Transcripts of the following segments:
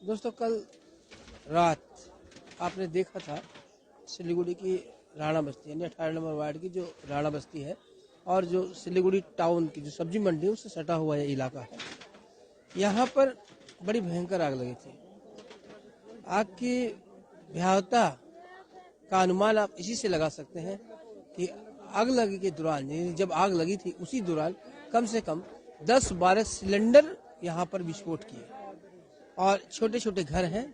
दोस्तों, कल रात आपने देखा था सिलीगुड़ी की राणा बस्ती यानी 18 नंबर वार्ड की जो राणा बस्ती है और जो सिलीगुड़ी टाउन की जो सब्जी मंडी है उससे सटा हुआ यह इलाका है। यहाँ पर बड़ी भयंकर आग लगी थी। आग की भयावता का अनुमान आप इसी से लगा सकते हैं कि आग लगी के दौरान, जब आग लगी थी उसी दौरान कम से कम 10-12 सिलेंडर यहाँ पर विस्फोट किए और छोटे छोटे घर हैं,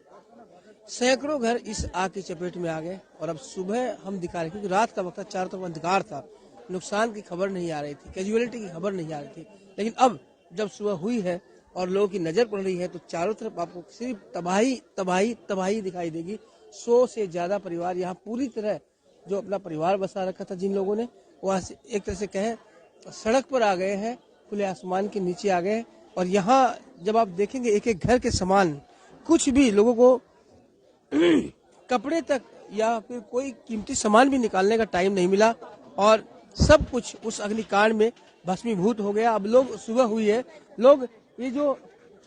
सैकड़ों घर इस आग की चपेट में आ गए। और अब सुबह हम दिखा रहे क्योंकि रात का वक्त था, चारों तरफ अंधकार था, नुकसान की खबर नहीं आ रही थी, कैजुअलिटी की खबर नहीं आ रही थी। लेकिन अब जब सुबह हुई है और लोगों की नजर पड़ रही है तो चारों तरफ आपको सिर्फ तबाही तबाही तबाही दिखाई देगी। 100 से ज्यादा परिवार यहाँ पूरी तरह जो अपना परिवार बसा रखा था, जिन लोगों ने वह एक तरह से कहें सड़क पर आ गए हैं, खुले आसमान के नीचे आ गए। और यहाँ जब आप देखेंगे एक एक घर के समान, कुछ भी लोगों को कपड़े तक या फिर कोई कीमती सामान भी निकालने का टाइम नहीं मिला और सब कुछ उस अग्निकांड में भस्मीभूत हो गया। अब लोग, सुबह हुई है, लोग ये जो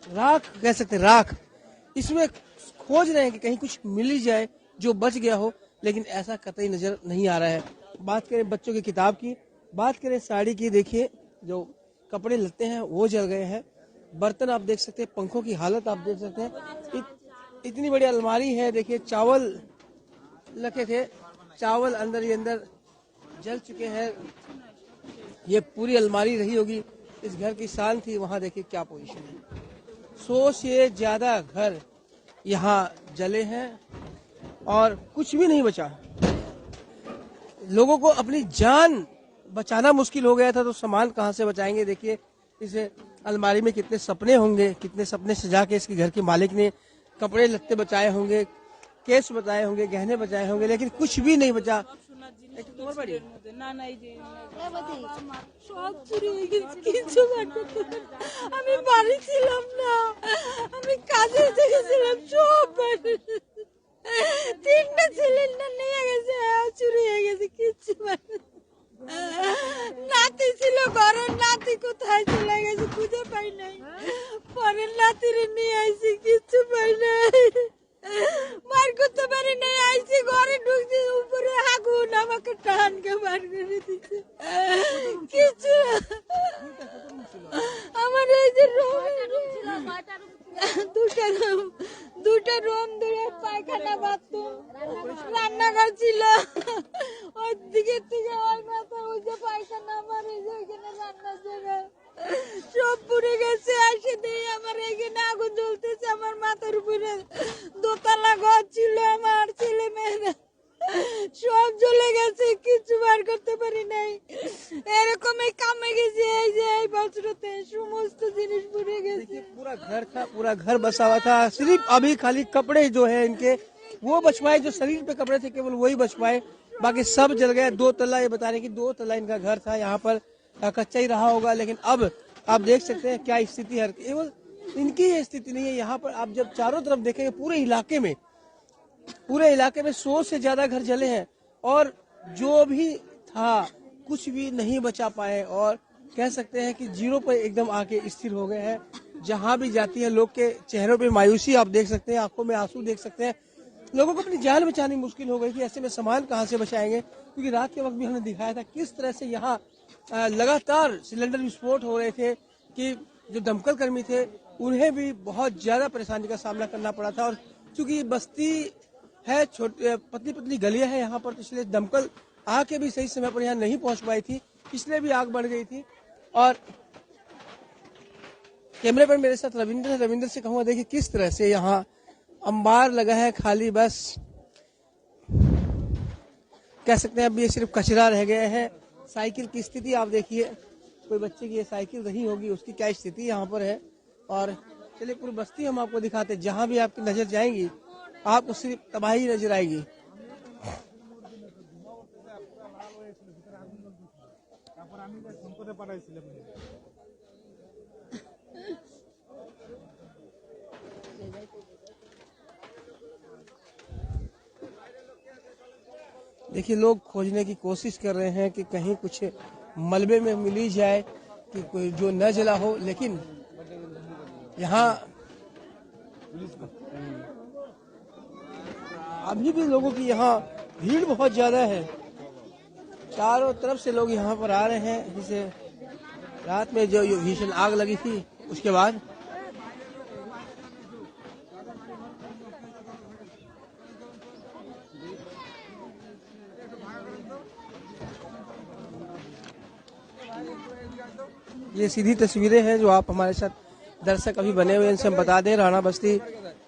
राख कह सकते हैं, राख, इसमें खोज रहे हैं कि कहीं कुछ मिल ही जाए जो बच गया हो, लेकिन ऐसा कतई नजर नहीं आ रहा है। बात करें बच्चों की किताब की, बात करें साड़ी की, देखिए जो कपड़े लत्ते हैं वो जल गए हैं। बर्तन आप देख सकते हैं, पंखों की हालत आप देख सकते हैं। इतनी बड़ी अलमारी है, देखिए चावल रखे थे, चावल अंदर ही अंदर जल चुके हैं। ये पूरी अलमारी रही होगी, इस घर की शान थी। वहां देखिए क्या पोजीशन है। 100 से ज्यादा घर यहाँ जले हैं और कुछ भी नहीं बचा। लोगों को अपनी जान बचाना मुश्किल हो गया था तो सामान कहाँ से बचाएंगे। देखिए इस अलमारी में कितने सपने होंगे, कितने सपने सजा के इसके घर के मालिक ने कपड़े लत्ते बचाए होंगे, केस बचाए होंगे, गहने बचाए होंगे, लेकिन कुछ भी नहीं बचा। আমি বাড়ি ছিলাম না, আমি কাজে গেছিলাম, সব তিনটা সিলিন্ডার নিয়ে গেছে, চুরি হয়ে গেছে, কিচ্ছু নাতি ছিল ঘরে, নাতি কোথায় চলে গেছে খুঁজে পাই নাই। পরে নাতিরে নিয়ে আইছি, কিচ্ছু পাই নাই, মার করতে পারি নাই। আইছি ঘরে ঢুকছি, উপরে আগুন, আমাকে টানকে বার করে দিচ্ছে। কিছু আমার এই যে দুটা রুম ধরে পায়খানা, বাথরুম, রান্নাঘর ছিল, ওই দিকের থেকে ওই মাথা, ওই যে পায়খানা, আমার এই যে ওইখানে রান্নার জায়গা সব পুড়ে গেছে। আসে দিয়ে আমার এখানে আগুন জ্বলতেছে, আমার মাথার উপরে দোতলা ঘর ছিল, আমার ছেলে মেয়েরা সব জ্বলে গেছে, কিছু বার করতে পারি নাই। এরকমই কামে গেছে, এই যে এই বছরতে সমস্ত জিনিস পুড়ে गए। पूरा घर था, पूरा घर बसा हुआ था। सिर्फ अभी खाली कपड़े जो है इनके वो बचवाए, जो शरीर पे कपड़े थे केवल वही बचवाए, बाकी सब जल गए। 2 तल्ला, ये बता रहे कि 2 तल्ला इनका घर था, यहाँ पर कच्चा ही रहा होगा। लेकिन अब आप देख सकते हैं क्या स्थिति है। केवल इनकी ये स्थिति नहीं है, यहाँ पर आप जब चारों तरफ देखेंगे पूरे इलाके में 100 से ज्यादा घर जले हैं और जो भी था कुछ भी नहीं बचा पाए और कह सकते हैं कि जीरो पर एकदम आके स्थिर हो गए हैं। जहां भी जाती है लोग के चेहरों पे मायूसी आप देख सकते हैं, आंखों में आंसू देख सकते हैं। लोगों को अपनी जान बचानी मुश्किल हो गई कि ऐसे में सामान कहां से बचाएंगे, क्योंकि रात के वक्त भी हमने दिखाया था किस तरह से यहाँ लगातार सिलेंडर विस्फोट हो रहे थे कि जो दमकल कर्मी थे उन्हें भी बहुत ज्यादा परेशानी का सामना करना पड़ा था। और चूंकि बस्ती है, छोटी पतली पतली गलियां हैं यहाँ पर, इसलिए दमकल आके भी सही समय पर यहाँ नहीं पहुंच पाई थी, इसलिए भी आग बढ़ गई थी। और कैमरे पर मेरे साथ रविंद्र से कहूँगा, देखिए किस तरह से यहाँ अंबार लगा है, खाली बस कह सकते हैं अब ये सिर्फ कचरा रह गए हैं। साइकिल की स्थिति आप देखिए, कोई बच्चे की ये साइकिल रही होगी, उसकी क्या स्थिति यहाँ पर है। और चलिए पूरी बस्ती हम आपको दिखाते हैं, जहाँ भी आपकी नजर जाएंगी आपको सिर्फ तबाही नजर आएगी। देखिए लोग खोजने की कोशिश कर रहे हैं कि कहीं कुछ मलबे में मिली जाए कि कोई जो न जला हो, लेकिन यहाँ अभी भी लोगों की यहाँ भीड़ बहुत ज्यादा है, चारों तरफ से लोग यहाँ पर आ रहे हैं। जिसे रात में जो भीषण आग लगी थी उसके बाद ये सीधी तस्वीरें हैं जो आप हमारे साथ दर्शक अभी बने हुए हैं, इनसे हम बता दें। राणा बस्ती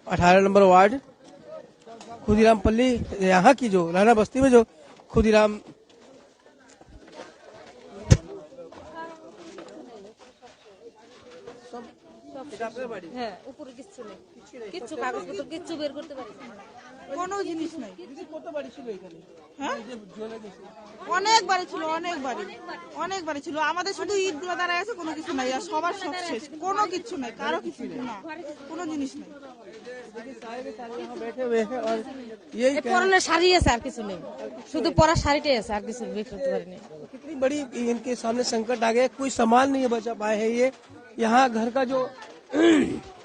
18 नंबर वार्ड खुदीराम पल्ली, यहाँ की जो राणा बस्ती में जो खुदीराम হ্যাঁ উপরে কিচ্ছু নেই, কিচ্ছু কাগজপত্র কিচ্ছু বের করতে পারি না। কোনো জিনিস নাই। কত বাড়ি ছিল এখানে? হ্যাঁ এই যে জ্বলে গেছে। অনেকবারই ছিল, অনেকবারই ছিল। আমাদের শুধু ঈদগুলো দাঁড়ায় আছে, কোনো কিছু নাই। আর সবার সব শেষ, কোনো কিছু নাই, কারো কিছু না, কোনো জিনিস নাই। देखिए सारे के सारे यहाँ बैठे हुए हैं और यही এই পরনের শাড়ি আছে আর কিছু নেই, শুধু পরার শাড়িটাই আছে, আর কিছু বের করতে পারি না। कितनी बड़ी इनके सामने संकट आ गया, कोई सामान नहीं बचा पाए है। ये यहाँ घर का जो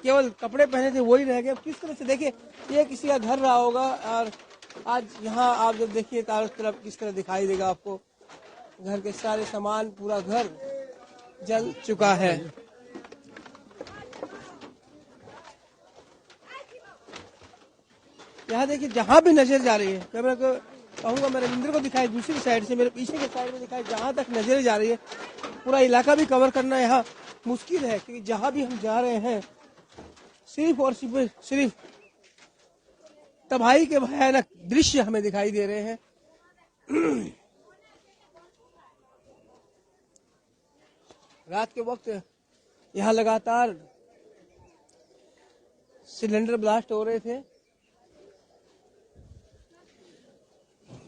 केवल कपड़े पहने थे वही रह गए। किस तरह से देखिए, ये किसी का घर रहा होगा और आज यहाँ आप जब देखिए चारों तरफ किस तरह दिखाई देगा आपको, घर के सारे सामान, पूरा घर जल चुका है। यहाँ देखिए जहाँ भी नजर जा रही है, कैमरा को कहूंगा मैं रविंद्र को दिखाई, दूसरी साइड से मेरे पीछे के साइड में दिखाई, जहाँ तक नजर जा रही है पूरा इलाका भी कवर करना यहाँ मुश्किल है, क्योंकि जहाँ भी हम जा रहे हैं सिर्फ और सिर्फ तबाही के भयानक दृश्य हमें दिखाई दे रहे हैं। रात के वक्त यहाँ लगातार सिलेंडर ब्लास्ट हो रहे थे,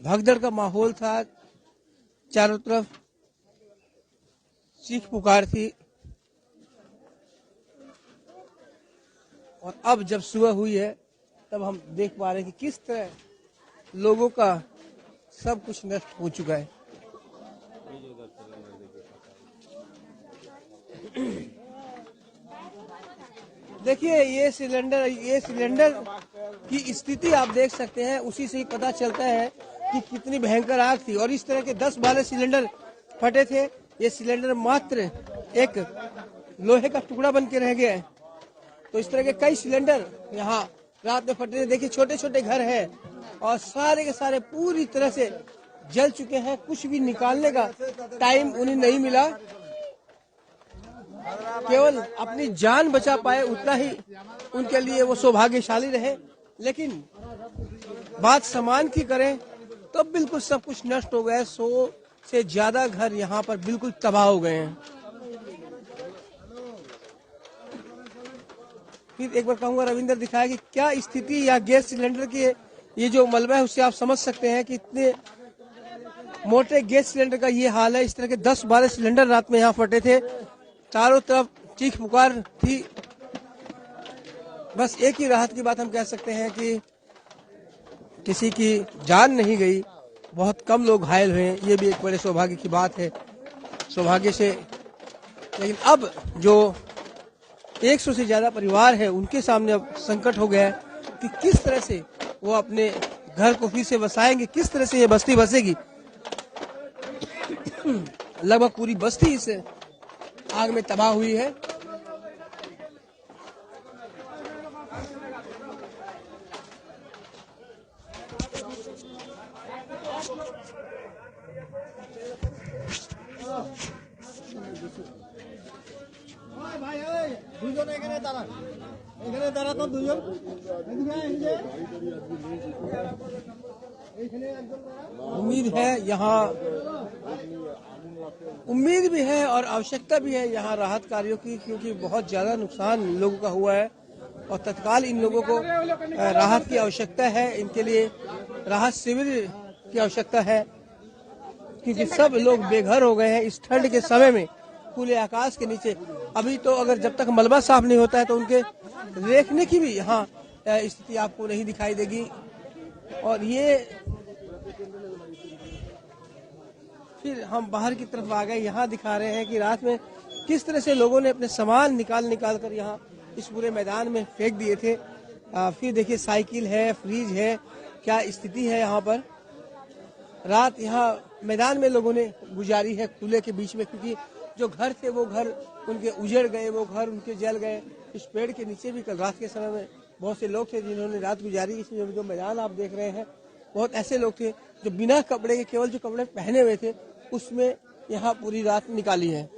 भगदड़ का माहौल था, चारों तरफ चीख पुकार थी। और अब जब सुबह हुई है तब हम देख पा रहे हैं कि किस तरह लोगों का सब कुछ नष्ट हो चुका है। देखिए ये सिलेंडर की स्थिति आप देख सकते हैं, उसी से ही पता चलता है कि कितनी भयंकर आग थी। और इस तरह के 10-12 सिलेंडर फटे थे। ये सिलेंडर मात्र एक लोहे का टुकड़ा बन के रह गया है। तो इस तरह के कई सिलेंडर यहाँ रात में फटे थे। देखिए छोटे छोटे घर हैं और सारे के सारे पूरी तरह से जल चुके हैं। कुछ भी निकालने का टाइम उन्हें नहीं मिला, केवल अपनी जान बचा पाए उतना ही उनके लिए वो सौभाग्यशाली रहे। लेकिन बात सामान की करें तो बिल्कुल सब कुछ नष्ट हो गया। 100 से ज्यादा घर यहाँ पर बिल्कुल तबाह हो गए हैं। फिर एक बार कहूंगा रविंद्र दिखाया कि क्या स्थिति या गैस सिलेंडर के ये जो मलबा है उससे आप समझ सकते हैं कि इतने मोटे गैस सिलेंडर का ये हाल है। इस तरह के 10-12 सिलेंडर रात में यहाँ फटे थे, चारों तरफ चीख पुकार थी। बस एक ही राहत की बात हम कह सकते हैं कि किसी की जान नहीं गई, बहुत कम लोग घायल हुए। ये भी एक बड़े सौभाग्य की बात है, सौभाग्य से। लेकिन अब जो 100 से ज्यादा परिवार है उनके सामने अब संकट हो गया है कि किस तरह से वो अपने घर को फिर से बसाएंगे, किस तरह से ये बस्ती बसेगी। लगभग पूरी बस्ती इस आग में तबाह हुई है। उम्मीद भी है और आवश्यकता भी है यहाँ राहत कार्यों की, क्योंकि बहुत ज्यादा नुकसान लोगों का हुआ है और तत्काल इन लोगों को राहत की आवश्यकता है। इनके लिए राहत शिविर की आवश्यकता है, क्योंकि सब लोग बेघर हो गए हैं इस ठंड के समय में खुले आकाश के नीचे। अभी तो अगर जब तक मलबा साफ नहीं होता है तो उनके देखने की भी यहाँ स्थिति आपको नहीं दिखाई देगी। और ये फिर हम बाहर की तरफ आ गए, यहाँ दिखा रहे हैं कि रात में किस तरह से लोगों ने अपने सामान निकाल कर यहाँ इस पूरे मैदान में फेंक दिए थे। फिर देखिए साइकिल है, फ्रिज है, क्या स्थिति है यहाँ पर। रात यहाँ मैदान में लोगों ने गुजारी है, खुले के बीच में, क्योंकि जो घर थे वो घर उनके उजड़ गए, वो घर उनके जल गए। इस पेड़ के नीचे भी कल रात के समय में बहुत से लोग थे जिन्होंने रात गुजारी। इसमें जो मैदान आप देख रहे हैं, बहुत ऐसे लोग थे जो बिना कपड़े के, केवल जो कपड़े पहने हुए थे उसमें यहाँ पूरी रात निकाली है।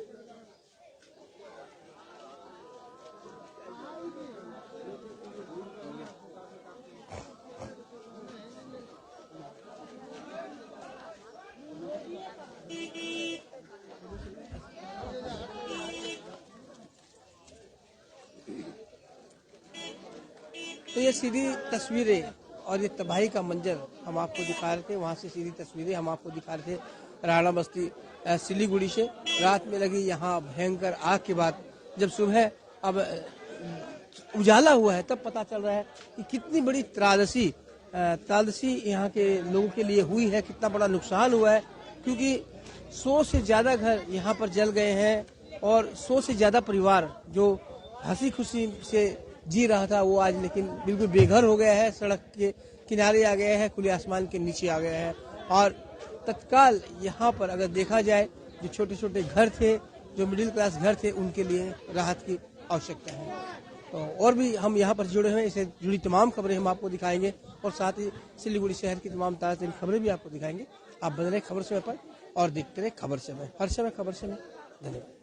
तो ये सीधी तस्वीरें और ये तबाही का मंजर हम आपको दिखा रहे थे, वहाँ से सीधी तस्वीरें हम आपको दिखा रहे थे राणा बस्ती सिलीगुड़ी से। रात में लगी यहाँ भयंकर आग के बाद जब सुबह अब उजाला हुआ है तब पता चल रहा है कि कितनी बड़ी त्रासदी यहाँ के लोगों के लिए हुई है, कितना बड़ा नुकसान हुआ है। क्योंकि 100 से ज़्यादा घर यहाँ पर जल गए हैं और 100 से ज़्यादा परिवार जो हंसी खुशी से जी रहा था वो आज लेकिन बिल्कुल बेघर हो गया है, सड़क के किनारे आ गया है, खुले आसमान के नीचे आ गया है। और तत्काल यहाँ पर अगर देखा जाए जो छोटे छोटे घर थे, जो मिडिल क्लास घर थे, उनके लिए राहत की आवश्यकता है। तो और भी हम यहाँ पर जुड़े हैं, इससे जुड़ी तमाम खबरें हम आपको दिखाएंगे और साथ ही सिलीगुड़ी शहर की तमाम ताज़ा खबरें भी आपको दिखाएंगे। आप बने रहे खबर समय पर और देखते रहे खबर समय, हर समय खबर समय। धन्यवाद।